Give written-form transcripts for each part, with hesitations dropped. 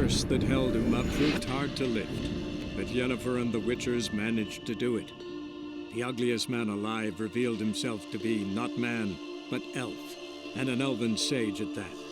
curse that held him up proved hard to lift, but Yennefer and the Witchers managed to do it. The ugliest man alive revealed himself to be not man, but elf, and an elven sage at that.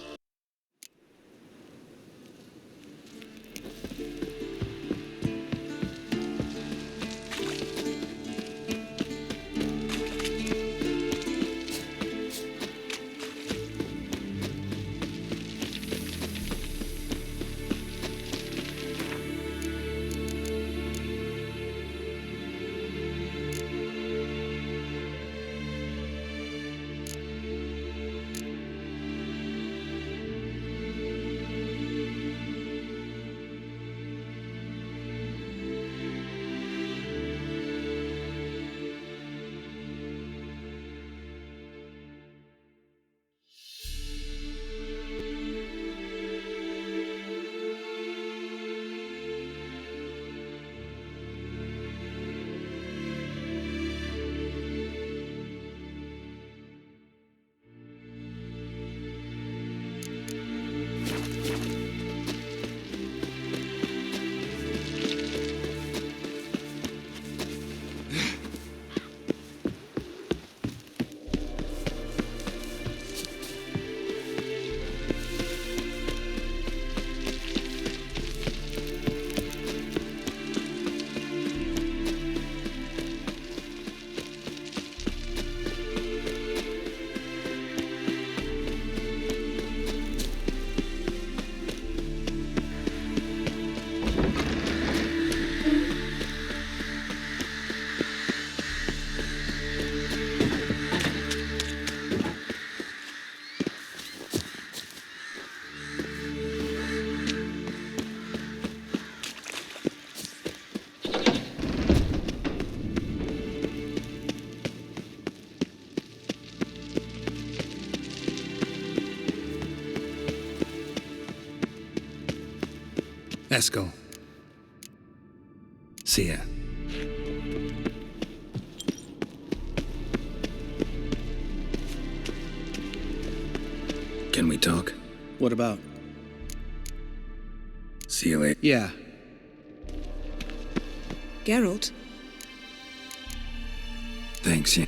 Let's go. See ya. Can we talk? What about? See you later. Yeah. Geralt? Thanks, yeah.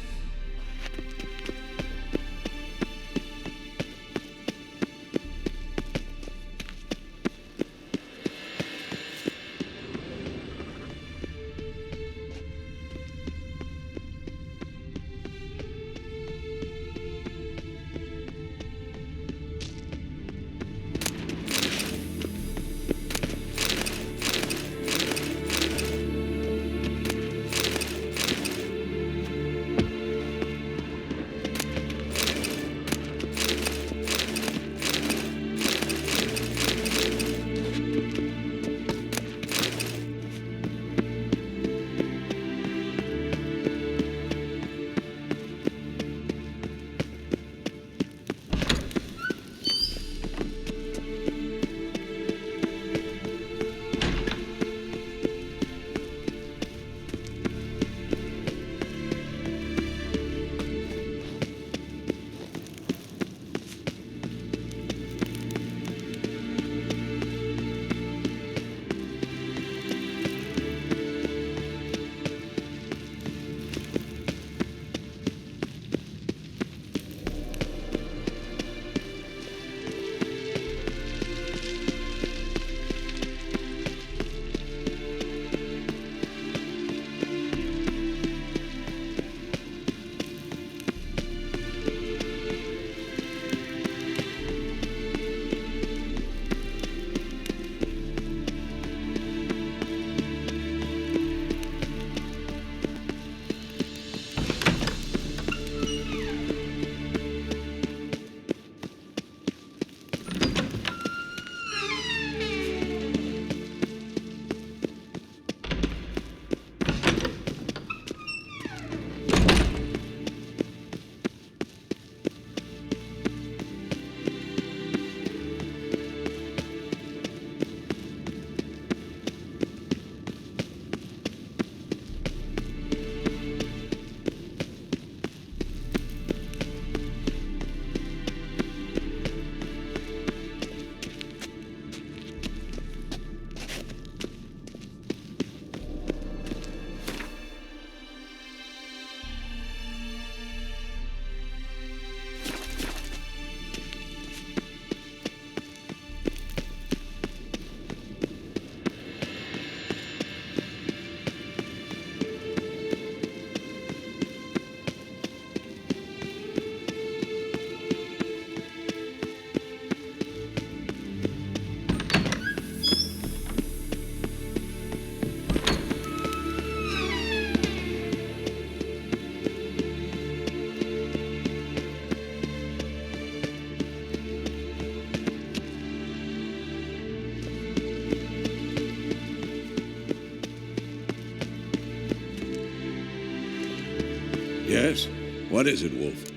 Yes? What is it, Wolf?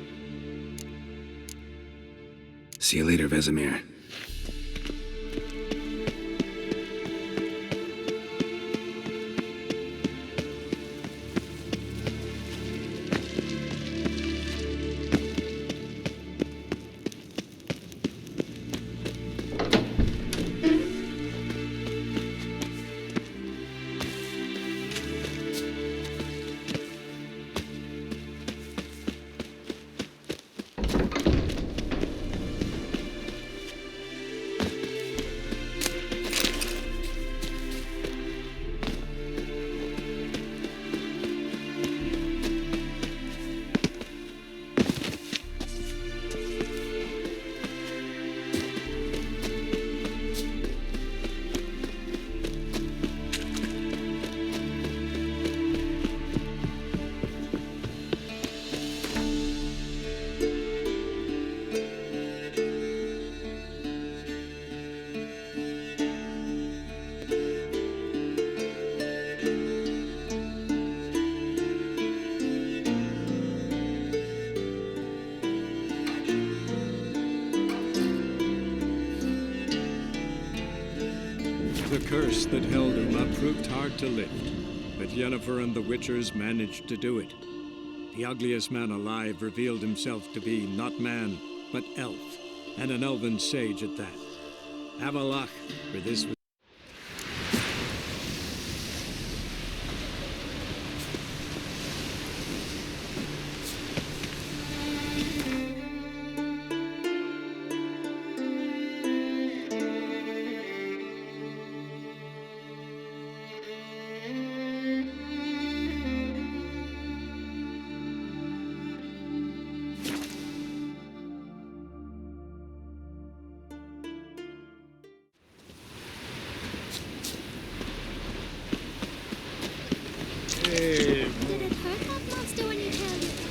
See you later, Vesemir. The curse that held Uma proved hard to lift, but Yennefer and the Witchers managed to do it. The ugliest man alive revealed himself to be not man, but elf, and an elven sage at that. Avalach, for this was Did it hurt that monster when you killed it?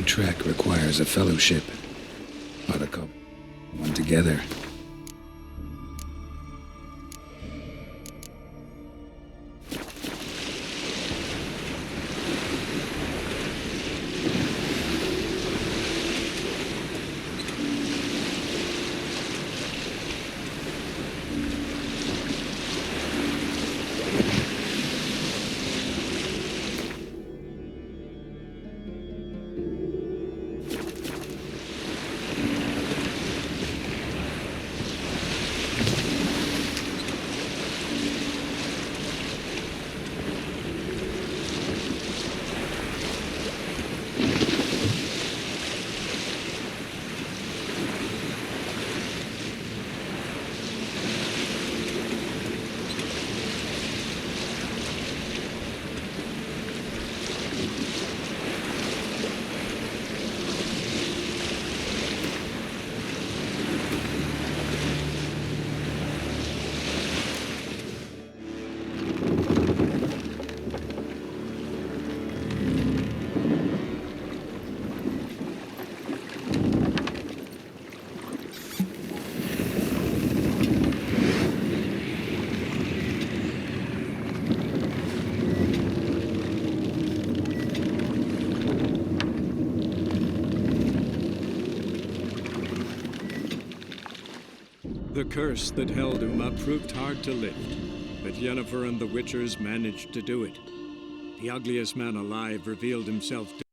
long trek requires a fellowship. Ought to come one together. The curse that held Uma proved hard to lift, but Yennefer and the Witchers managed to do it. The ugliest man alive revealed himself to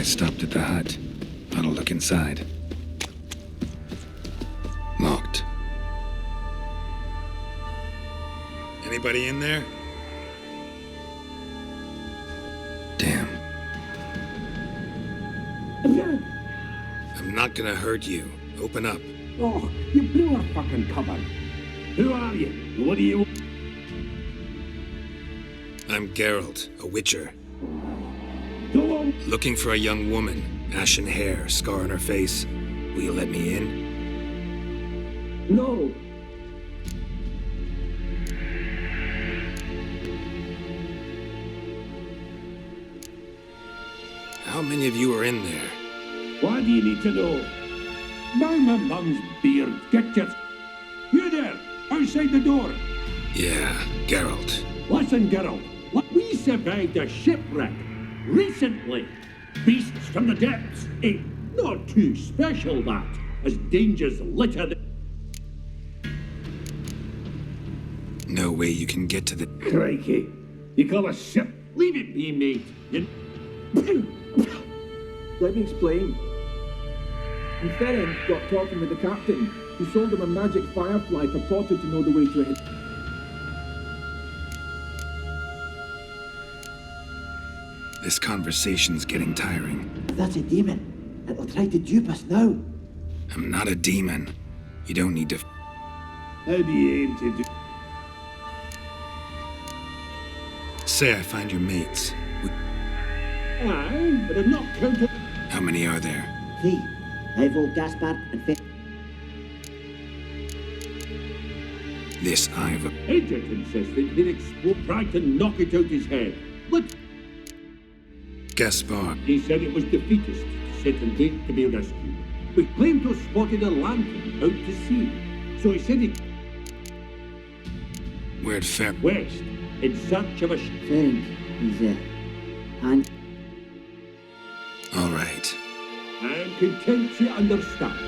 I stopped at the hut. I'll look inside. Locked. Anybody in there? Damn. I'm not gonna hurt you. Open up. Oh, you blew our fucking cover. Who are you? What do you... I'm Geralt, a witcher. Go on. Looking for a young woman. Ashen hair, scar on her face. Will you let me in? No. How many of you are in there? Why do you need to know? Now my mum's beard. Get your... You there, outside the door. Yeah, Geralt. Listen, Geralt. We survived a shipwreck recently. Beasts from the depths ain't not too special, that, as dangers litter the... No way you can get to the... Crikey. You call a ship? Leave it be, mate. Let me explain. And Ferenc got talking with the captain, who sold him a magic firefly purported to know the way to it. This conversation's getting tiring. That's a demon. It'll try to dupe us now. I'm not a demon. You don't need to... How do you aim to do... Say I find your mates. Aye, but I'm not counting... How many are there? 3. Ivo, Gaspard, and Fe... This Ivo... Agent insisted he'd explode, tried to knock it out his head. Look, Gaspard. he said it was defeatist, set and wait to be rescued. We claimed to have spotted a lantern out to sea. So he said he'd Where'd Fer... west in search of a ship. Ferenc, he's and All right. I'm content to understand.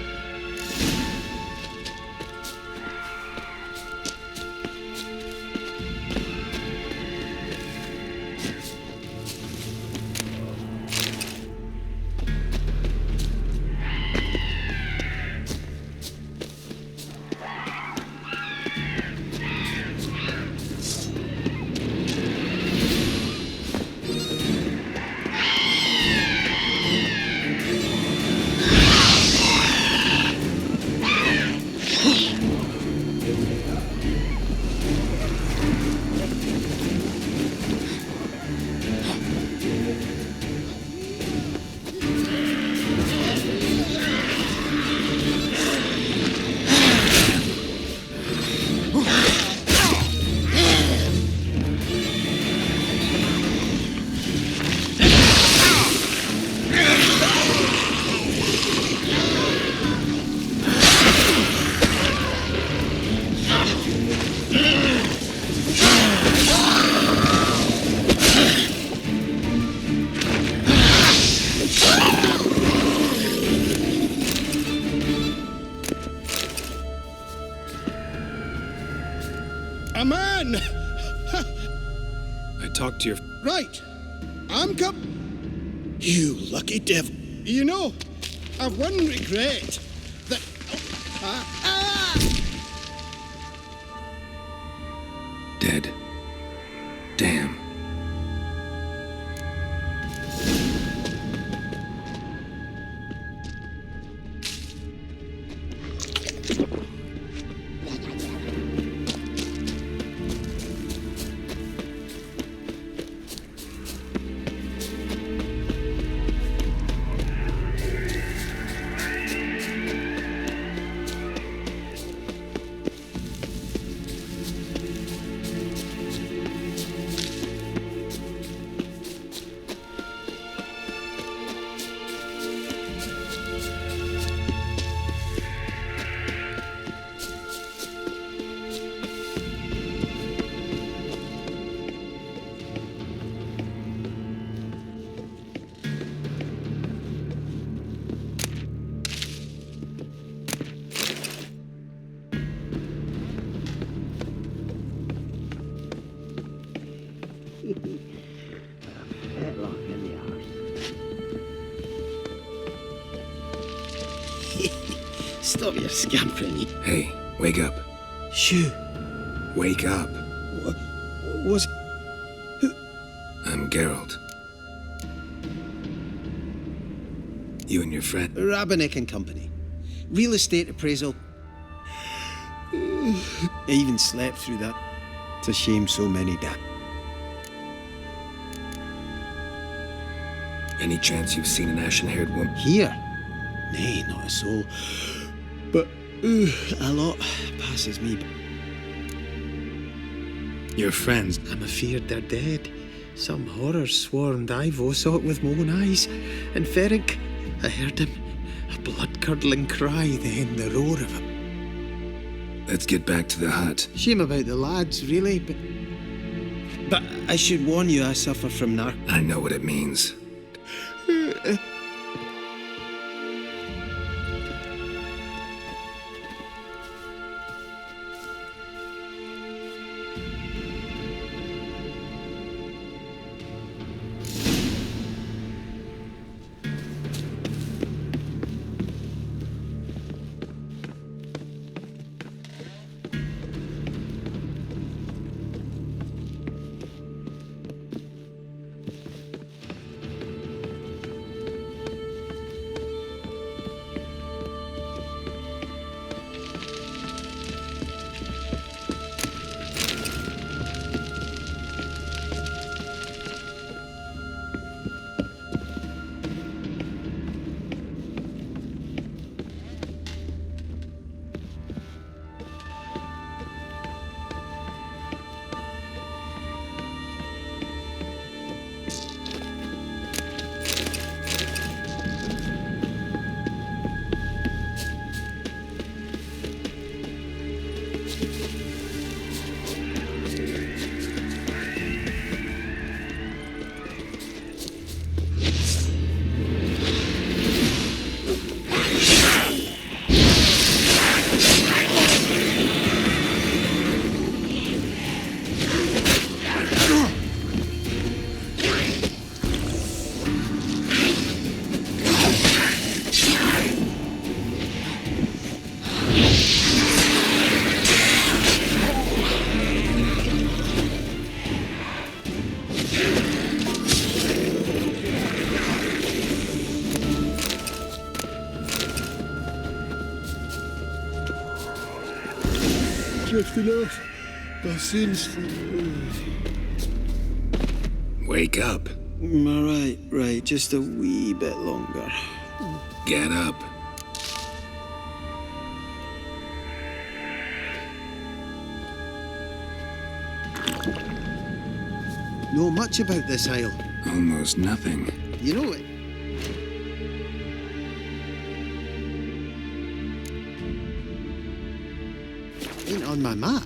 A man! I talked to your... Right. I'm You lucky devil. You know, I've one regret. That... Dead. Damn. Fetlock in the arse. Stop your scampering. Hey, wake up. Shoo. Wake up. Was... I'm Geralt. You and your friend? Rabenik and Company. Real estate appraisal. I even slept through that. It's a shame so many died. Any chance you've seen an ashen-haired woman? Here? Nay, not a soul. But a lot passes me. Your friends? I'm afeard they're dead. Some horror swarmed Ivo, saw it with my own eyes. And Ferenc, I heard him. A blood-curdling cry, then the roar of him. Let's get back to the hut. Shame about the lads, really, but... But I should warn you, I suffer from I know what it means. Drifting off. My sins. Wake up. Right. Just a wee bit longer. Get up. Know much about this isle? Almost nothing. You know it. Ain't on my map.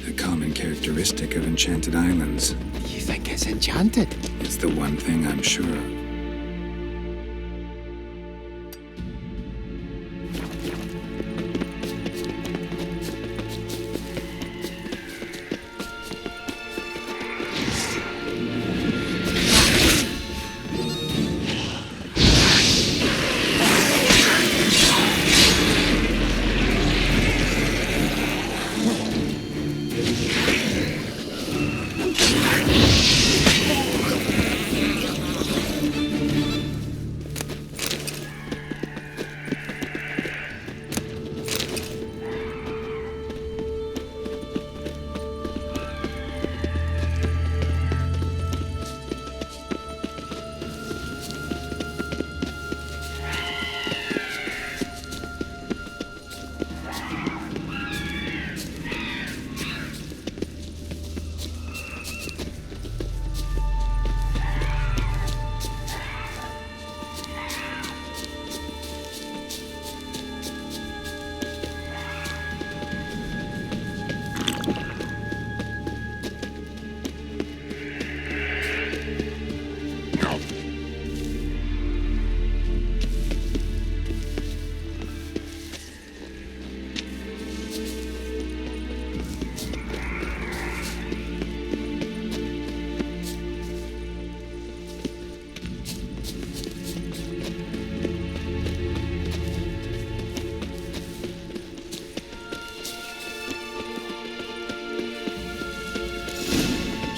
A common characteristic of enchanted islands. You think it's enchanted? It's the one thing I'm sure of.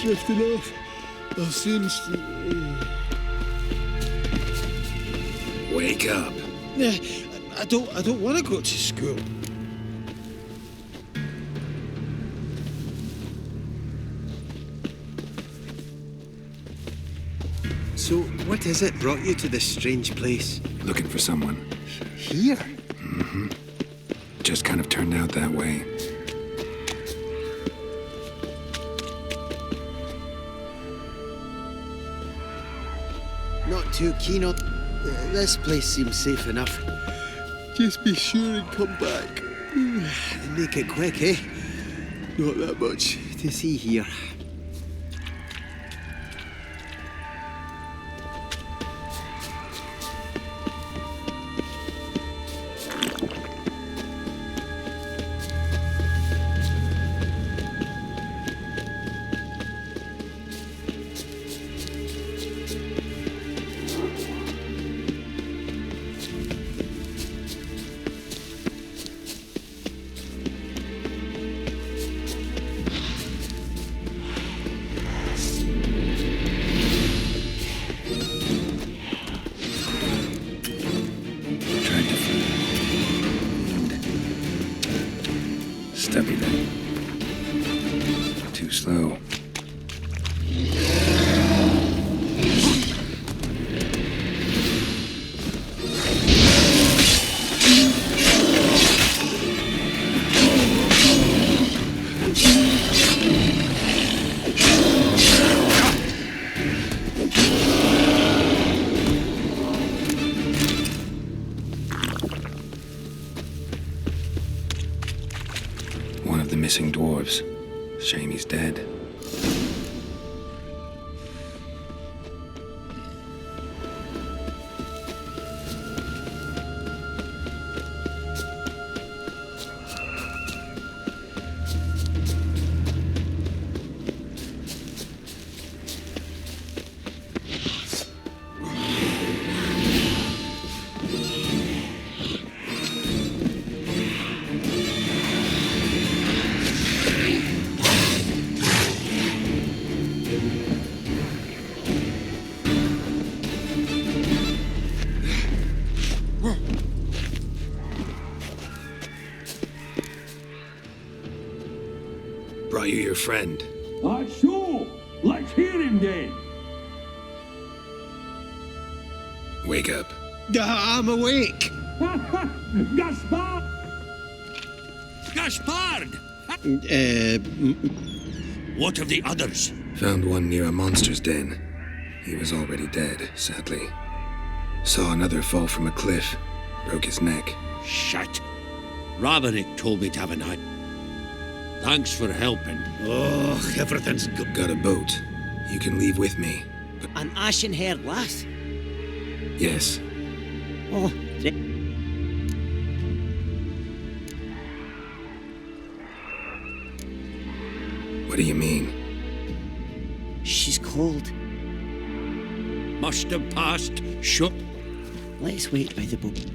drifting off. I've seen... Wake up. I don't want to go to school. So, what is it brought you to this strange place? Looking for someone. Here? Mm-hmm. Just kind of turned out that way. Not too keen on... This place seems safe enough. Just be sure and come back. And make it quick, eh? Not that much to see here. Steady then. Too slow. One of the missing dwarves. Shame he's dead. Brought you your friend. So, let's hear him then. Wake up. I'm awake. Gaspard! Gaspard! What of the others? Found one near a monster's den. He was already dead, sadly. Saw another fall from a cliff. Broke his neck. Shit. Roderick told me to have an eye. Thanks for helping. Oh, everything's good. Got a boat. You can leave with me. But An ashen-haired lass? yes, Oh, what do you mean? she's cold. Must have passed. Shut. Let's wait by the boat.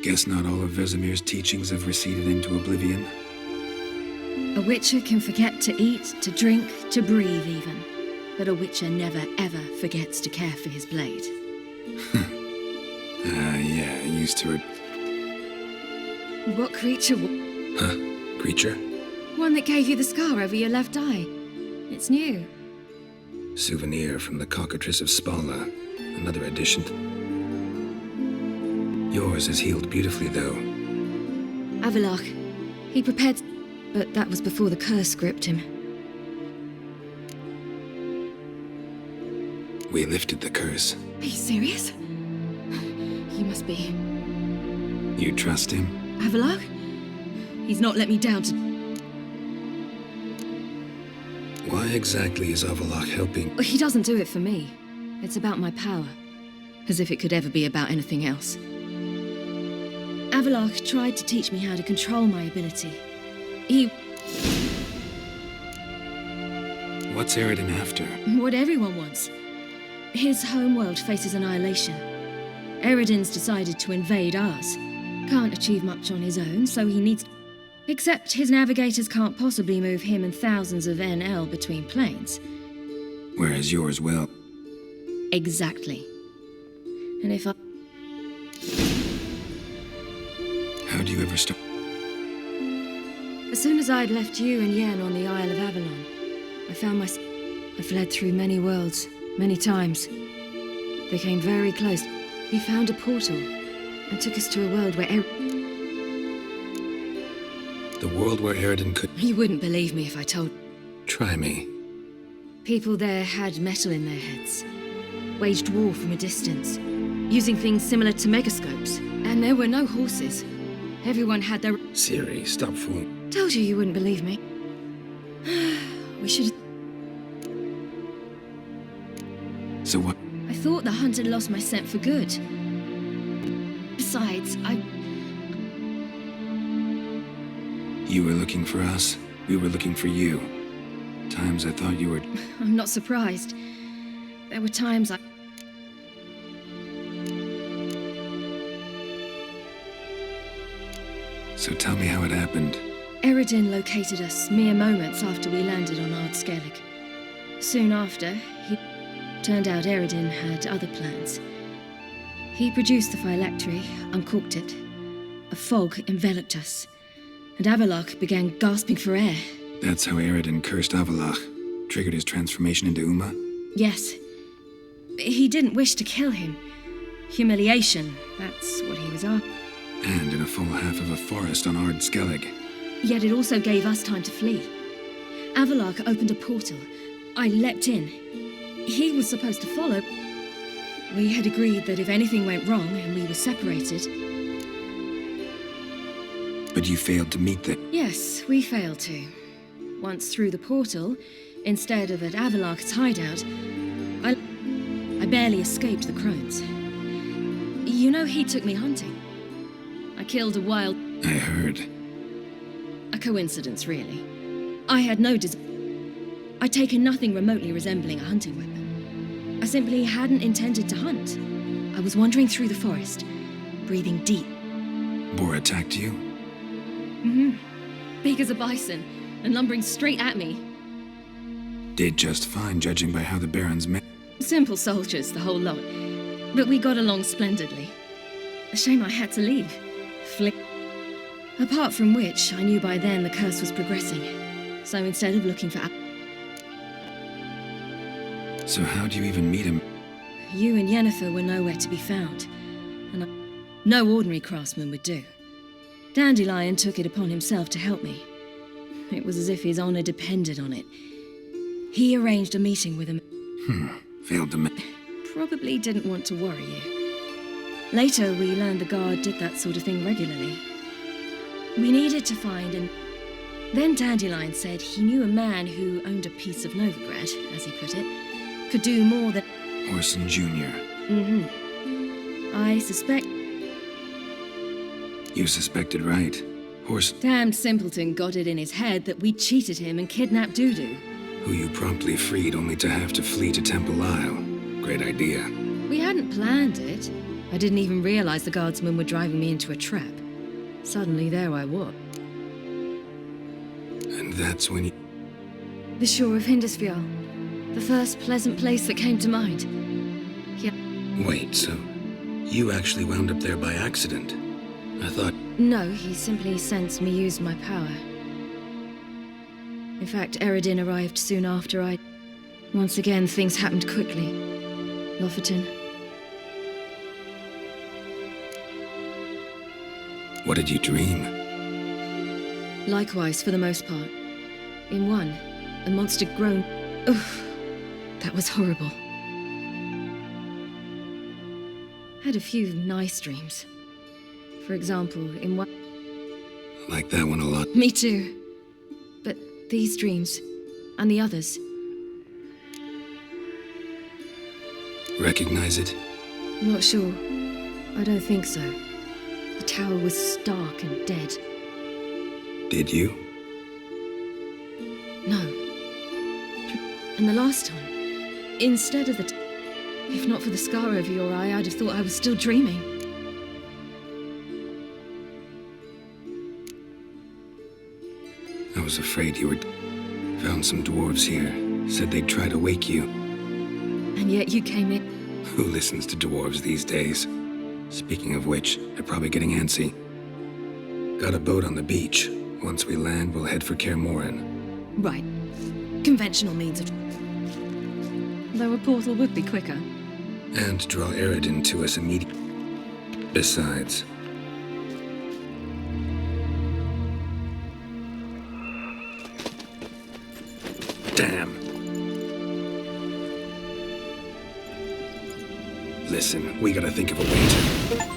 Guess not all of Vesemir's teachings have receded into oblivion. A witcher can forget to eat, to drink, to breathe even. But a witcher never ever forgets to care for his blade. Yeah, used to it. What creature Huh? Creature? One that gave you the scar over your left eye. It's new. Souvenir from the cockatrice of Spala. Another addition. Yours is healed beautifully, though. Avalach. He prepared... But that was before the curse gripped him. We lifted the curse. Are you serious? You must be... You trust him? Avalach? He's not let me down to... Why exactly is Avalach helping? He doesn't do it for me. It's about my power. As if it could ever be about anything else. Avalach tried to teach me how to control my ability. He... What's Eridan after? What everyone wants. His homeworld faces annihilation. Eridan's decided to invade ours. Can't achieve much on his own, so he needs... Except his navigators can't possibly move him and thousands of NL between planes. Whereas yours will. Exactly. And if I... How do you ever start? As soon as I'd left you and Yen on the Isle of Avalon, I found I fled through many worlds, many times. They came very close. We found a portal and took us to a world where The world where Eridan could... You wouldn't believe me if I told... Try me. People there had metal in their heads, waged war from a distance, using things similar to megascopes. And there were no horses. Everyone had their... Siri, stop fooling. Told you you wouldn't believe me. We should... So what? I thought the hunt had lost my scent for good. Besides, You were looking for us. We were looking for you. Times I thought you were... I'm not surprised. There were times I... So tell me how it happened. Eridan located us mere moments after we landed on Ardskellig. Soon after, he... Turned out Eridan had other plans. He produced the phylactery, uncorked it. A fog enveloped us, and Avalach began gasping for air. That's how Eridan cursed Avalach. Triggered his transformation into Uma? Yes. He didn't wish to kill him. Humiliation, that's what he was after. And in a full half of a forest on Ardskellig. Yet it also gave us time to flee. Avalach opened a portal. I leapt in. He was supposed to follow. We had agreed that if anything went wrong and we were separated... But you failed to meet them. Yes, we failed to. Once through the portal, instead of at Avalach's hideout, I barely escaped the crones. You know, he took me hunting. I killed a wild... I heard. A coincidence, really. I had no I'd taken nothing remotely resembling a hunting weapon. I simply hadn't intended to hunt. I was wandering through the forest, breathing deep. Boar attacked you? Mm-hmm. Big as a bison, and lumbering straight at me. Did just fine, judging by how the barons met. Simple soldiers, the whole lot. But we got along splendidly. A shame I had to leave. Apart from which, I knew by then the curse was progressing. So instead of looking for... So how'd you even meet him? You and Yennefer were nowhere to be found. And no ordinary craftsman would do. Dandelion took it upon himself to help me. It was as if his honor depended on it. He arranged a meeting with him. Failed to Probably didn't want to worry you. Later, we learned the guard did that sort of thing regularly. We needed to find and... Then Dandelion said he knew a man who owned a piece of Novigrad, as he put it, could do more than... Orson Jr. Mm-hmm. I suspect... You suspected right. Damned simpleton got it in his head that we cheated him and kidnapped Dudu. Who you promptly freed only to have to flee to Temple Isle. Great idea. We hadn't planned it. I didn't even realize the guardsmen were driving me into a trap. Suddenly, there I was. And that's when you... The shore of Hindisfjall. The first pleasant place that came to mind. Yeah. Wait, so you actually wound up there by accident? I thought... No, he simply sensed me use my power. In fact, Eredin arrived soon after I... Once again, things happened quickly. Lofoten. What did you dream? Likewise, for the most part. In one, a monster groaned. Ugh, that was horrible. Had a few nice dreams. For example, in one... Like that one a lot. Me too. But these dreams, and the others... Recognize it? Not sure. I don't think so. The tower was stark and dead. Did you? No. And the last time, instead of the... If not for the scar over your eye, I'd have thought I was still dreaming. I was afraid you would... Found some dwarves here. Said they'd try to wake you. And yet you came in... Who listens to dwarves these days? Speaking of which, they're probably getting antsy. Got a boat on the beach. Once we land, we'll head for Kaer Morhen. Right. Conventional means of... Though a portal would be quicker. And draw Eredin to us immediately. Besides... Damn. Listen, we gotta think of a way to...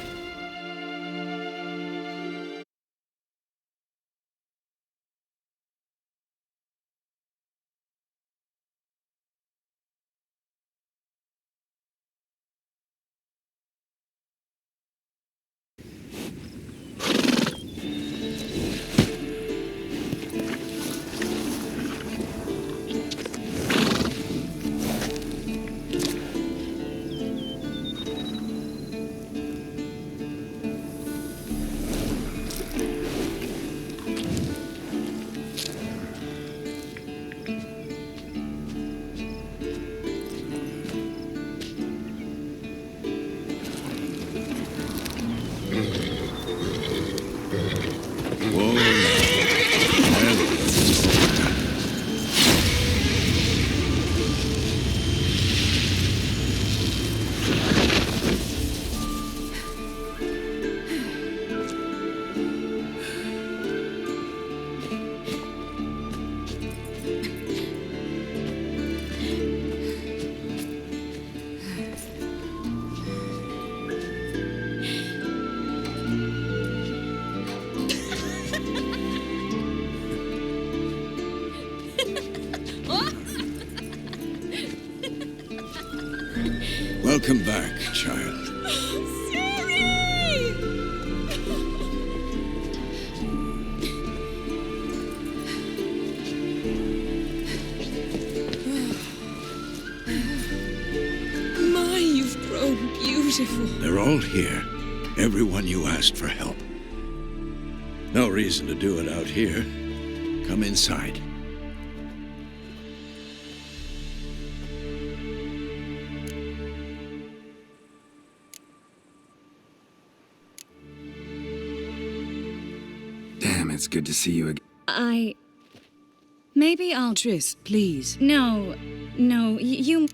Welcome back, child. My, you've grown beautiful. They're all here. Everyone you asked for help. No reason to do it out here. Come inside. Damn, it's good to see you again. Maybe I'll... Tris, please. No, you...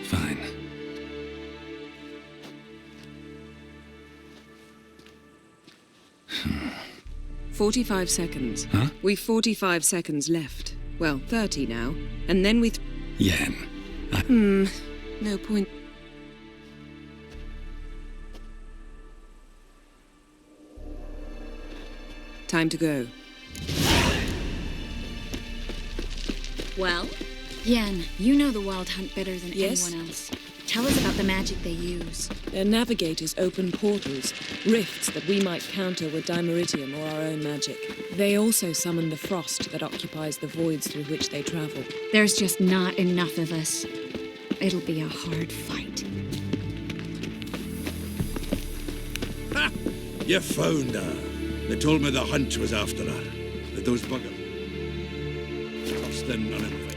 Fine. Hmm. 45 seconds. Huh? We've 45 seconds left. Well, 30 now. And then with... Yen. No point... Time to go. Well? Yen, you know the Wild Hunt better than Yes? anyone else. Tell us about the magic they use. Their navigators open portals, rifts that we might counter with dimeritium or our own magic. They also summon the frost that occupies the voids through which they travel. There's just not enough of us. It'll be a hard fight. Ha! You found her. They told me the hunt was after her. That those buggers. First in on everything.